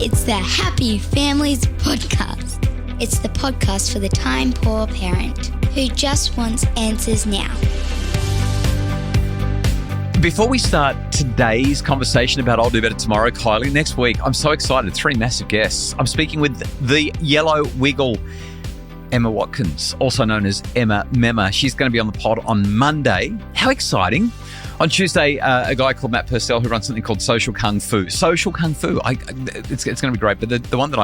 It's the Happy Families Podcast. It's the podcast for the time-poor parent who just wants answers now. Before we start today's conversation about I'll Do Better Tomorrow, Kylie, next week, I'm so excited. 3 massive guests. I'm speaking with the Yellow Wiggle, Emma Watkins, also known as Emma Memma. She's going to be on the pod on Monday. How exciting. On Tuesday, a guy called Matt Purcell who runs something called Social Kung Fu. Social Kung Fu. It's going to be great. But the one that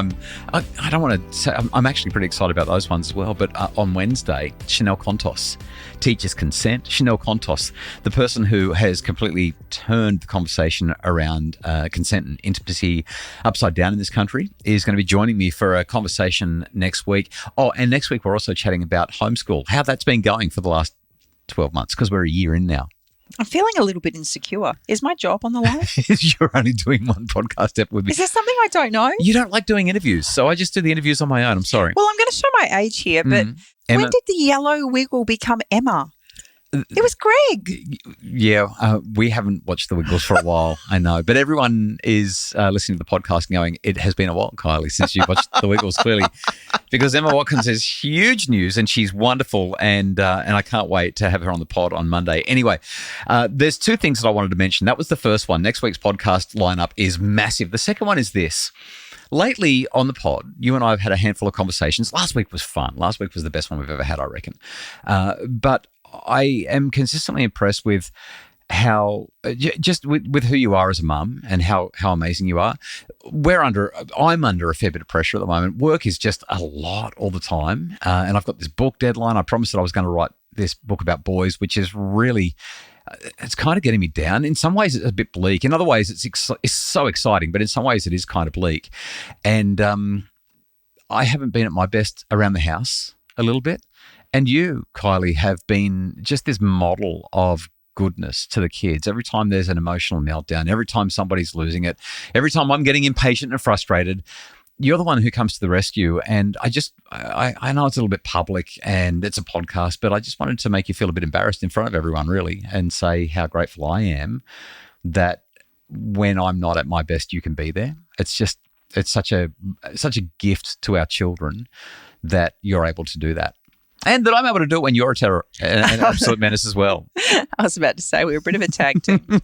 I don't want to say, I'm actually pretty excited about those ones as well. But on Wednesday, Chanel Contos, Teachers Consent. Chanel Contos, the person who has completely turned the conversation around consent and intimacy upside down in this country, is going to be joining me for a conversation next week. Oh, and next week we're also chatting about homeschool, how that's been going for the last 12 months, because we're a year in now. I'm feeling a little bit insecure. Is my job on the line? You're only doing one podcast ep with me. Is there something I don't know? You don't like doing interviews, so I just do the interviews on my own. I'm sorry. Well, I'm going to show my age here, but Emma, when did the Yellow Wiggle become Emma? It was Greg. Yeah, we haven't watched The Wiggles for a while, I know. But everyone is listening to the podcast and going, it has been a while, Kylie, since you've watched The Wiggles, clearly. Because Emma Watkins has huge news and she's wonderful, and I can't wait to have her on the pod on Monday. Anyway, there's 2 things that I wanted to mention. That was the first one. Next week's podcast lineup is massive. The second one is this. Lately on the pod, you and I have had a handful of conversations. Last week was fun. Last week was the best one we've ever had, I reckon. But I am consistently impressed with how, just with who you are as a mum and how amazing you are. I'm under a fair bit of pressure at the moment. Work is just a lot all the time. And I've got this book deadline. I promised that I was going to write this book about boys, which is really, it's kind of getting me down. In some ways, it's a bit bleak. In other ways, it's so exciting, but in some ways, it is kind of bleak. And I haven't been at my best around the house a little bit. And you, Kylie, have been just this model of goodness to the kids. Every time there's an emotional meltdown, every time somebody's losing it, every time I'm getting impatient and frustrated, you're the one who comes to the rescue. And I know it's a little bit public and it's a podcast, but I just wanted to make you feel a bit embarrassed in front of everyone, really, and say how grateful I am that when I'm not at my best, you can be there. It's such a gift to our children that you're able to do that. And that I'm able to do it when you're a terror, an absolute menace as well. I was about to say we were a bit of a tag team.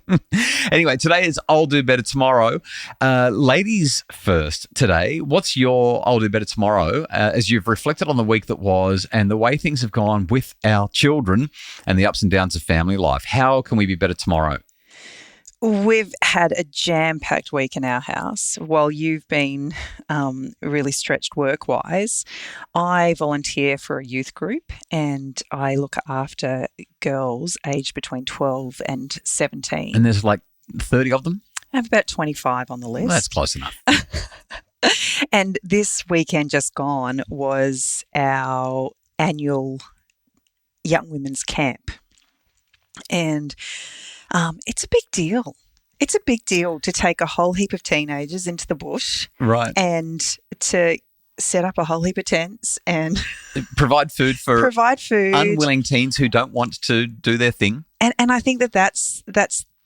Anyway, today is I'll Do Better Tomorrow. Ladies first today. What's your I'll Do Better Tomorrow as you've reflected on the week that was and the way things have gone with our children and the ups and downs of family life? How can we be better tomorrow? We've had a jam-packed week in our house. While you've been really stretched work-wise, I volunteer for a youth group and I look after girls aged between 12 and 17. And there's like 30 of them? I have about 25 on the list. Well, that's close enough. And this weekend just gone was our annual Young Women's Camp. And it's a big deal. It's a big deal to take a whole heap of teenagers into the bush, right, and to set up a whole heap of tents and provide food for unwilling teens who don't want to do their thing. And I think that's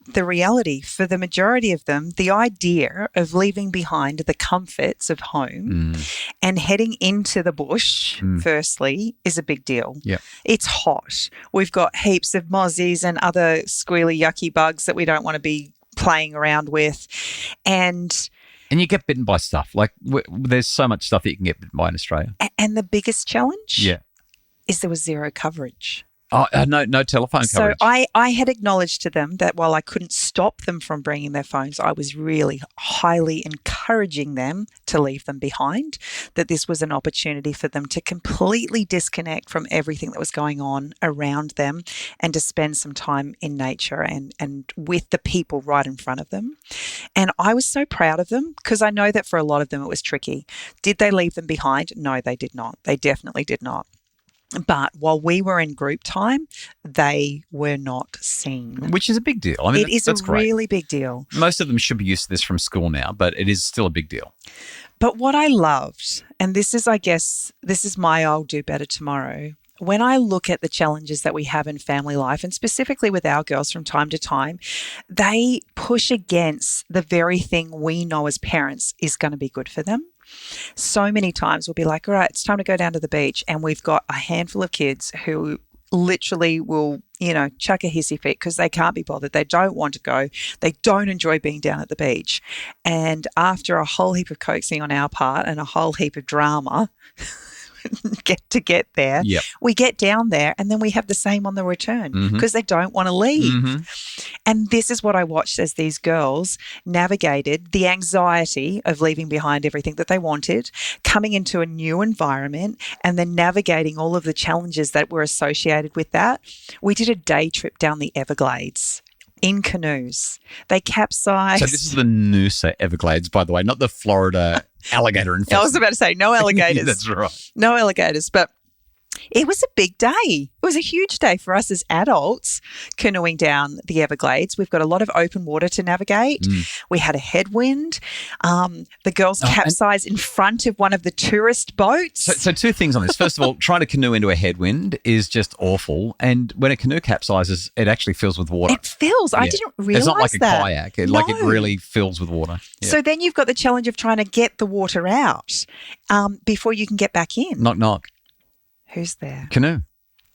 the reality for the majority of them. The idea of leaving behind the comforts of home and heading into the bush, firstly, is a big deal. Yeah. It's hot. We've got heaps of mozzies and other squealy, yucky bugs that we don't want to be playing around with. And you get bitten by stuff. Like there's so much stuff that you can get bitten by in Australia. And the biggest challenge is there was zero coverage. Oh, no telephone coverage. So I had acknowledged to them that while I couldn't stop them from bringing their phones, I was really highly encouraging them to leave them behind, that this was an opportunity for them to completely disconnect from everything that was going on around them and to spend some time in nature and with the people right in front of them. And I was so proud of them because I know that for a lot of them it was tricky. Did they leave them behind? No, they did not. They definitely did not. But while we were in group time, they were not seen. Which is a big deal. I mean, it is a really big deal. Most of them should be used to this from school now, but it is still a big deal. But what I loved, and this is, I guess, this is my I'll Do Better Tomorrow, when I look at the challenges that we have in family life, and specifically with our girls from time to time, they push against the very thing we know as parents is going to be good for them. So many times we'll be like, all right, it's time to go down to the beach. And we've got a handful of kids who literally will, chuck a hissy fit because they can't be bothered. They don't want to go. They don't enjoy being down at the beach. And after a whole heap of coaxing on our part and a whole heap of drama, get there. Yep. We get down there and then we have the same on the return because they don't want to leave. And this is what I watched as these girls navigated the anxiety of leaving behind everything that they wanted, coming into a new environment, and then navigating all of the challenges that were associated with that. We did a day trip down the Everglades in canoes. They capsized. So this is the Noosa Everglades, by the way, not the Florida alligator infested. I was about to say no alligators. That's right. No alligators, but it was a big day. It was a huge day for us as adults canoeing down the Everglades. We've got a lot of open water to navigate. We had a headwind. The girls capsized in front of one of the tourist boats. So two things on this. First of all, trying to canoe into a headwind is just awful. And when a canoe capsizes, it actually fills with water. It fills. I didn't realize It's not like that. a kayak. It really fills with water. Yeah. So then you've got the challenge of trying to get the water out before you can get back in. Knock, knock. Who's there? Canoe.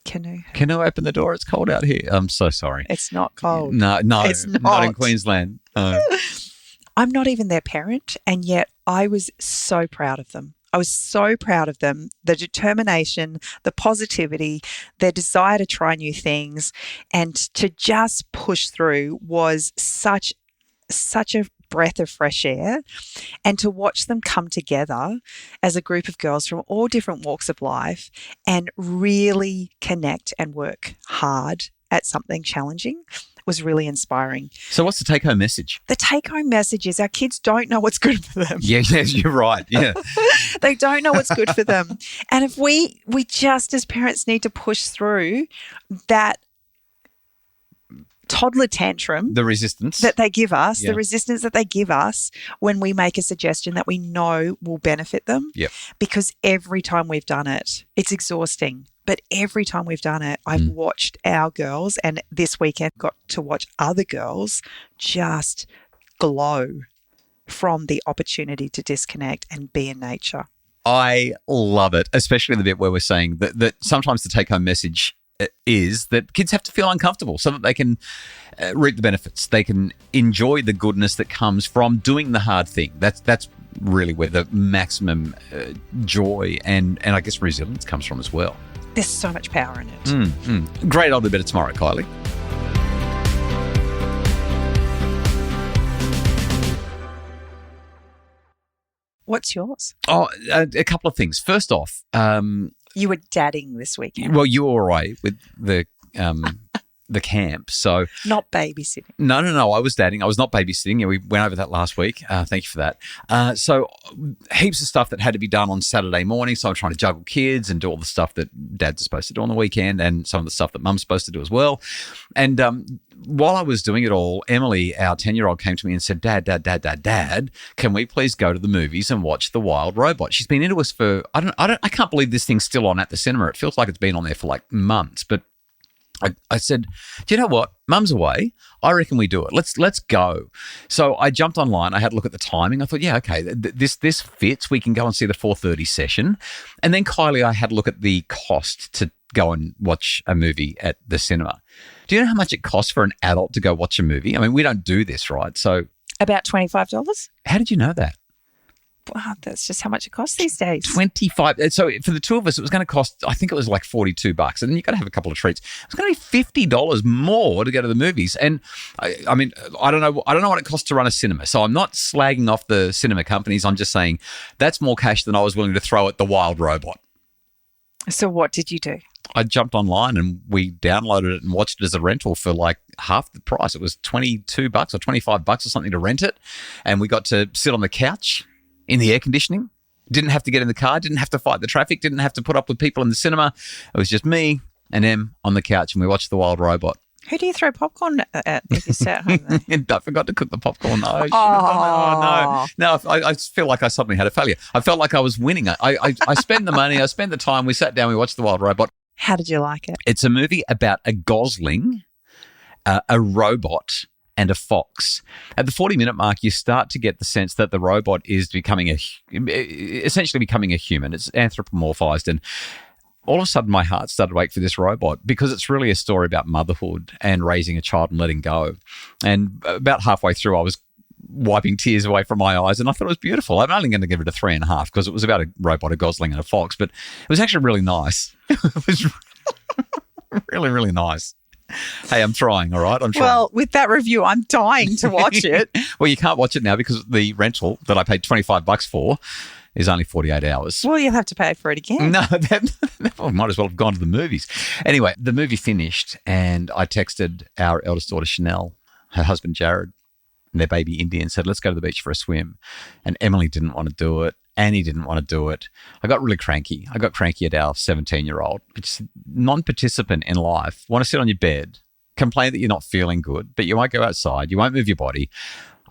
Canoe. Canoe, open the door. It's cold out here. I'm so sorry. It's not cold. No, It's not in Queensland. No. I'm not even their parent, and yet I was so proud of them. I was so proud of them, the determination, the positivity, their desire to try new things, and to just push through was such a breath of fresh air. And to watch them come together as a group of girls from all different walks of life and really connect and work hard at something challenging was really inspiring. So what's the take-home message? The take-home message is our kids don't know what's good for them. Yeah, you're right. Yeah. They don't know what's good for them. And if we just as parents need to push through that toddler tantrum, The resistance. that they give us, Yeah. the resistance that they give us when we make a suggestion that we know will benefit them. Yep. Because every time we've done it, it's exhausting. But every time we've done it, I've watched our girls, and this weekend got to watch other girls just glow from the opportunity to disconnect and be in nature. I love it, especially the bit where we're saying that sometimes the take-home message is that kids have to feel uncomfortable so that they can reap the benefits. They can enjoy the goodness that comes from doing the hard thing. That's really where the maximum joy and I guess resilience comes from as well. There's so much power in it. Great. I'll do better tomorrow, Kylie. What's yours? Oh, a couple of things. First off, You were dadding this weekend, well, you were away with the camp, so not babysitting. no. I was dadding. I was not babysitting. Yeah, we went over that last week. Thank you for that. So heaps of stuff that had to be done on Saturday morning. So I'm trying to juggle kids and do all the stuff that dads are supposed to do on the weekend, and some of the stuff that mum's supposed to do as well. And while I was doing it all, Emily, our 10-year-old, came to me and said, Dad, can we please go to the movies and watch The Wild Robot? She's been into us for I can't believe this thing's still on at the cinema. It feels like it's been on there for like months, but I said, do you know what? Mum's away. I reckon we do it. Let's go. So I jumped online. I had a look at the timing. I thought, yeah, okay, this fits. We can go and see the 4:30 session. And then Kylie, I had a look at the cost to go and watch a movie at the cinema. Do you know how much it costs for an adult to go watch a movie? I mean, we don't do this, right? So About $25? how did you know that? Wow, that's just how much it costs these days. 25. So for the two of us, it was going to cost, I think it was like $42. And then you've got to have a couple of treats. It's going to be $50 more to go to the movies. And I mean, I don't know what it costs to run a cinema. So I'm not slagging off the cinema companies. I'm just saying that's more cash than I was willing to throw at The Wild Robot. So what did you do? I jumped online and we downloaded it and watched it as a rental for like half the price. It was $22 or $25 or something to rent it. And we got to sit on the couch in the air conditioning. Didn't have to get in the car, didn't have to fight the traffic, didn't have to put up with people in the cinema. It was just me and Em on the couch and we watched The Wild Robot. Who do you throw popcorn at if you stay at home then? And I forgot to cook the popcorn. No, I should have done it. Oh, no. I feel like I suddenly had a failure. I felt like I was winning. I spent the money, I spent the time, we sat down, we watched The Wild Robot. How did you like it? It's a movie about a gosling, a robot, and a fox. At the 40-minute mark, you start to get the sense that the robot is essentially becoming a human. It's anthropomorphized, and all of a sudden my heart started to ache for this robot because it's really a story about motherhood and raising a child and letting go. And about halfway through, I was wiping tears away from my eyes, and I thought it was beautiful. I'm only going to give it a 3.5 because it was about a robot, a gosling, and a fox, but it was actually really nice. It was really, really nice. Hey, I'm trying, all right? I'm trying. Well, with that review, I'm dying to watch it. Well, you can't watch it now because the rental that I paid $25 for is only 48 hours. Well, you'll have to pay for it again. No, I might as well have gone to the movies. Anyway, the movie finished and I texted our eldest daughter, Chanel, her husband, Jared, and their baby, Indy, and said, let's go to the beach for a swim. And Emily didn't want to do it. Annie didn't want to do it. I got really cranky. I got cranky at our 17-year-old. It's non-participant in life. Want to sit on your bed, complain that you're not feeling good, but you won't go outside. You won't move your body.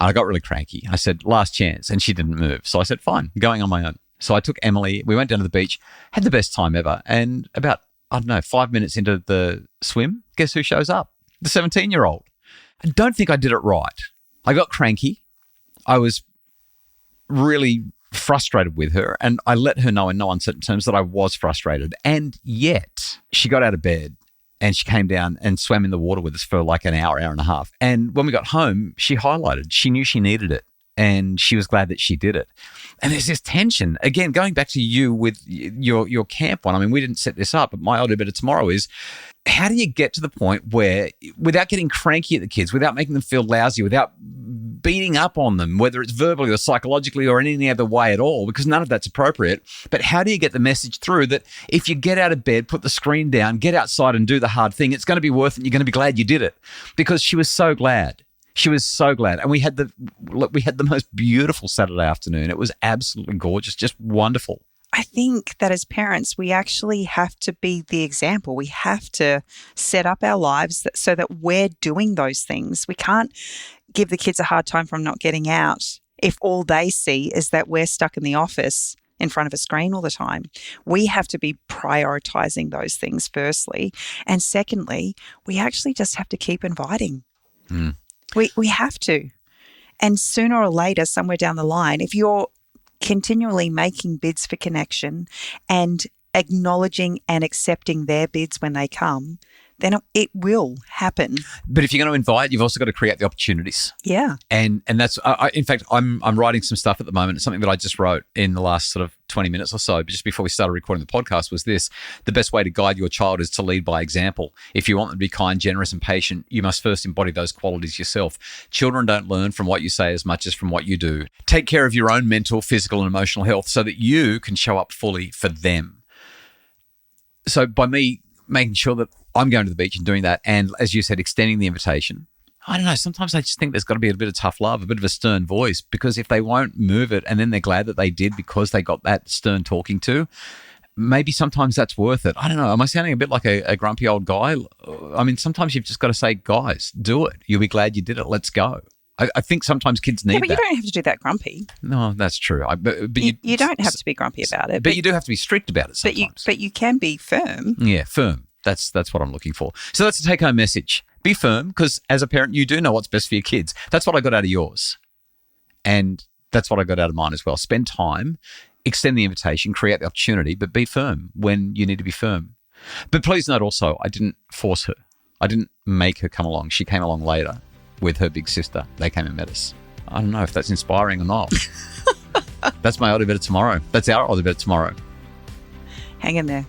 And I got really cranky. I said, last chance. And she didn't move. So I said, fine, I'm going on my own. So I took Emily. We went down to the beach, had the best time ever. And about, 5 minutes into the swim, guess who shows up? The 17-year-old. I don't think I did it right. I got cranky. I was really frustrated with her, and I let her know in no uncertain terms that I was frustrated. And yet she got out of bed and she came down and swam in the water with us for like an hour and a half. And when we got home, she highlighted, she knew she needed it and she was glad that she did it. And there's this tension. Again, going back to you with your camp one, I mean, we didn't set this up, but my idea better tomorrow is, how do you get to the point where, without getting cranky at the kids, without making them feel lousy, without beating up on them, whether it's verbally or psychologically or in any other way at all, because none of that's appropriate, but how do you get the message through that if you get out of bed, put the screen down, get outside and do the hard thing, it's going to be worth it, you're going to be glad you did it? Because she was so glad. She was so glad. And we had the most beautiful Saturday afternoon. It was absolutely gorgeous, just wonderful. I think that as parents, we actually have to be the example. We have to set up our lives so that we're doing those things. We can't give the kids a hard time from not getting out if all they see is that we're stuck in the office in front of a screen all the time. We have to be prioritizing those things firstly. And secondly, we actually just have to keep inviting. We have to. And sooner or later, somewhere down the line, if you're continually making bids for connection and acknowledging and accepting their bids when they come, then it will happen. But if you're going to invite, you've also got to create the opportunities. Yeah. And that's, in fact, I'm writing some stuff at the moment. It's something that I just wrote in the last sort of 20 minutes or so, just before we started recording the podcast, was this: the best way to guide your child is to lead by example. If you want them to be kind, generous, and patient, you must first embody those qualities yourself. Children don't learn from what you say as much as from what you do. Take care of your own mental, physical, and emotional health so that you can show up fully for them. So by me making sure that I'm going to the beach and doing that, and as you said, extending the invitation, I don't know, sometimes I just think there's got to be a bit of tough love, a bit of a stern voice, because if they won't move it and then they're glad that they did because they got that stern talking to, maybe sometimes that's worth it. I don't know. Am I sounding a bit like a grumpy old guy? I mean, sometimes you've just got to say, guys, do it. You'll be glad you did it. Let's go. I think sometimes kids need that. But you don't have to do that grumpy. No, that's true. But you don't have to be grumpy about it. But you do have to be strict about it sometimes. But you can be firm. Yeah, firm. That's what I'm looking for. So that's the take-home message. Be firm, because as a parent, you do know what's best for your kids. That's what I got out of yours. And that's what I got out of mine as well. Spend time, extend the invitation, create the opportunity, but be firm when you need to be firm. But please note also, I didn't force her. I didn't make her come along. She came along later with her big sister. They came and met us. I don't know if that's inspiring or not. That's my Oddie Better Tomorrow. That's our Oddie Better Tomorrow. Hang in there.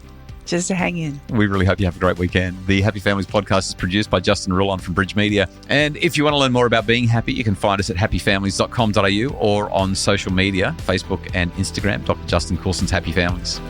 Just to hang in. We really hope you have a great weekend. The Happy Families podcast is produced by Justin Rulon from Bridge Media. And if you want to learn more about being happy, you can find us at happyfamilies.com.au or on social media, Facebook and Instagram, Dr. Justin Coulson's Happy Families.